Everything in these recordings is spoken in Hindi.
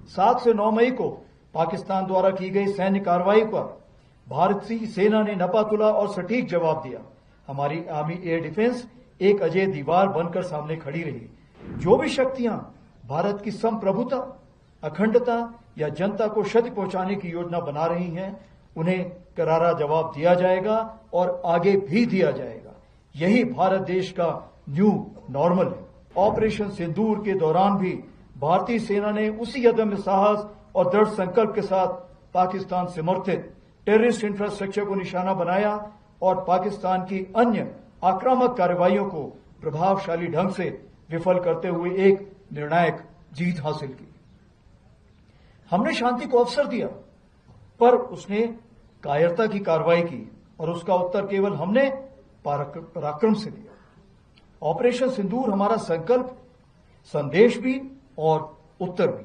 7 से 9 मई को पाकिस्तान द्वारा की गई सैन्य कार्रवाई पर भारतीय सेना ने नपातुला और सटीक जवाब दिया। हमारी आर्मी एयर डिफेंस एक अजेय दीवार बनकर सामने खड़ी रही। जो भी शक्तियां भारत की संप्रभुता, अखंडता या जनता को क्षति पहुंचाने की योजना बना रही हैं, उन्हें करारा जवाब दिया जाएगा और आगे भी दिया जाएगा। यही भारत देश का न्यू नॉर्मल है। ऑपरेशन सिंदूर के दौरान भी भारतीय सेना ने उसी अदम्य साहस और दृढ़ संकल्प के साथ पाकिस्तान समर्थित टेररिस्ट इंफ्रास्ट्रक्चर को निशाना बनाया और पाकिस्तान की अन्य आक्रामक कार्रवाइयों को प्रभावशाली ढंग से विफल करते हुए एक निर्णायक जीत हासिल की। हमने शांति को अवसर दिया, पर उसने कायरता की कार्रवाई की और उसका उत्तर केवल हमने पराक्रम से दिया। ऑपरेशन सिंदूर हमारा संकल्प, संदेश भी और उत्तर भी।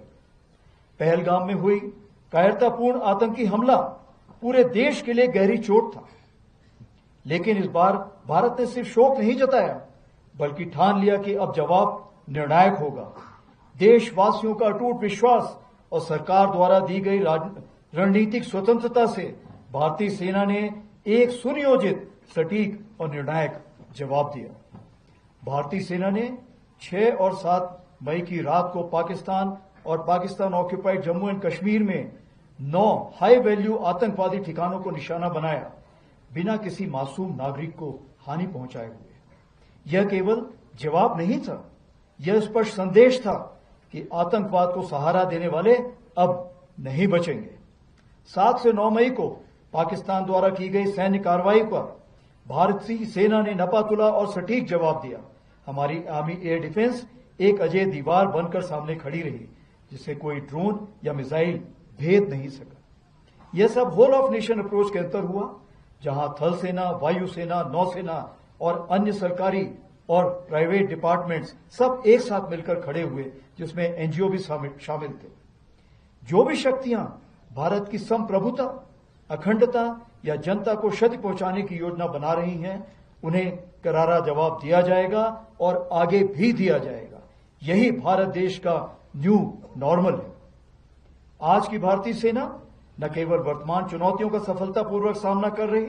पहलगाम में हुई कायरतापूर्ण आतंकी हमला पूरे देश के लिए गहरी चोट था, लेकिन इस बार भारत ने सिर्फ शोक नहीं जताया, बल्कि ठान लिया कि अब जवाब निर्णायक होगा। देशवासियों का अटूट विश्वास और सरकार द्वारा दी गई रणनीतिक स्वतंत्रता से भारतीय सेना ने एक सुनियोजित, सटीक और निर्णायक जवाब दिया। भारतीय सेना ने 6 और 7 मई की रात को पाकिस्तान और पाकिस्तान ऑक्यूपाइड जम्मू एंड कश्मीर में 9 हाई वैल्यू आतंकवादी ठिकानों को निशाना बनाया, बिना किसी मासूम नागरिक को हानि पहुंचाए हुए। यह केवल जवाब नहीं था, यह स्पष्ट संदेश था कि आतंकवाद को सहारा देने वाले अब नहीं बचेंगे। 7 से 9 मई को पाकिस्तान द्वारा की गई सैन्य कार्रवाई पर भारतीय सेना ने नपातुला और सटीक जवाब दिया। हमारी आर्मी एयर डिफेंस एक अजेय दीवार बनकर सामने खड़ी रही, जिसे कोई ड्रोन या मिसाइल भेद नहीं सका। यह सब होल ऑफ नेशन अप्रोच के अंतर हुआ, जहां थल सेना, वायुसेना, नौसेना और अन्य सरकारी और प्राइवेट डिपार्टमेंट्स सब एक साथ मिलकर खड़े हुए, जिसमें एनजीओ भी शामिल थे। जो भी शक्तियां भारत की संप्रभुता, अखंडता या जनता को क्षति पहुंचाने की योजना बना रही हैं, उन्हें करारा जवाब दिया जाएगा और आगे भी दिया जाएगा। यही भारत देश का न्यू नॉर्मल है। आज की भारतीय सेना न केवल वर्तमान चुनौतियों का सफलतापूर्वक सामना कर रही,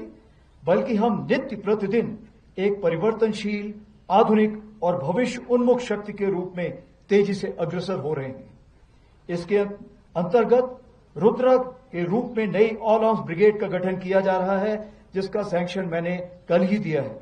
बल्कि हम नित्य प्रतिदिन एक परिवर्तनशील, आधुनिक और भविष्य उन्मुख शक्ति के रूप में तेजी से अग्रसर हो रहे हैं। इसके अंतर्गत रुद्र के रूप में नई ऑल आर्म्स ब्रिगेड का गठन किया जा रहा है, जिसका सैंक्शन मैंने कल ही दिया है,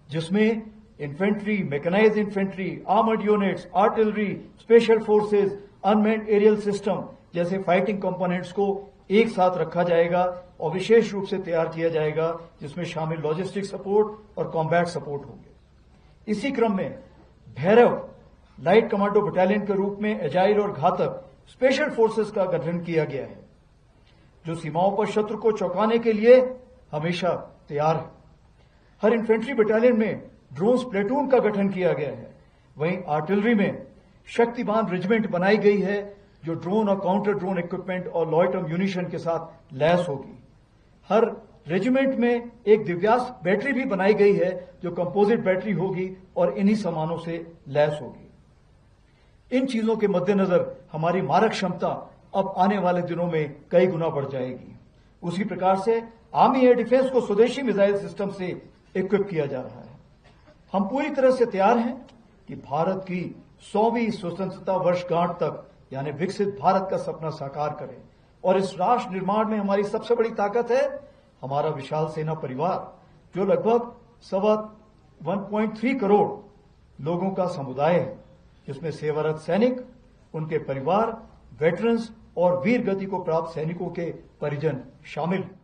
जिसमें infantry, mechanised infantry, armoured units, artillery, special forces, unmanned aerial system जैसे फाइटिंग कंपोनेंट्स को एक साथ रखा जाएगा और विशेष रूप से तैयार किया जाएगा, जिसमें शामिल लॉजिस्टिक सपोर्ट और कॉम्बैट सपोर्ट होंगे। इसी क्रम में भैरव लाइट कमांडो बटालियन के रूप में एजाइल और घातक स्पेशल फोर्सेस का गठन किया गया है, जो सीमाओं पर शत्रु को चौंकाने के लिए हमेशा तैयार है। हर इन्फेंट्री बटालियन में ड्रोन्स प्लेटून का गठन किया गया है। वहीं आर्टिलरी में शक्तिमान रेजिमेंट बनाई गई है, जो ड्रोन और काउंटर ड्रोन इक्विपमेंट और लॉयटर म्यूनिशन के साथ लैस होगी। हर रेजिमेंट में एक दिव्यास्त्र बैटरी भी बनाई गई है, जो कंपोजिट बैटरी होगी और इन्हीं सामानों से लैस होगी। इन चीजों के मद्देनजर हमारी मारक क्षमता अब आने वाले दिनों में कई गुना बढ़ जाएगी। उसी प्रकार से आर्मी एयर डिफेंस को स्वदेशी मिसाइल सिस्टम से इक्विप किया जा रहा है। हम पूरी तरह से तैयार हैं कि भारत की 100वीं स्वतंत्रता वर्षगांठ तक, यानी विकसित भारत का सपना साकार करें। और इस राष्ट्र निर्माण में हमारी सबसे बड़ी ताकत है हमारा विशाल सेना परिवार, जो लगभग 1.3 करोड़ लोगों का समुदाय है, जिसमें सेवारत सैनिक, उनके परिवार, वेटरन्स और वीर गति को प्राप्त सैनिकों के परिजन शामिल हैं।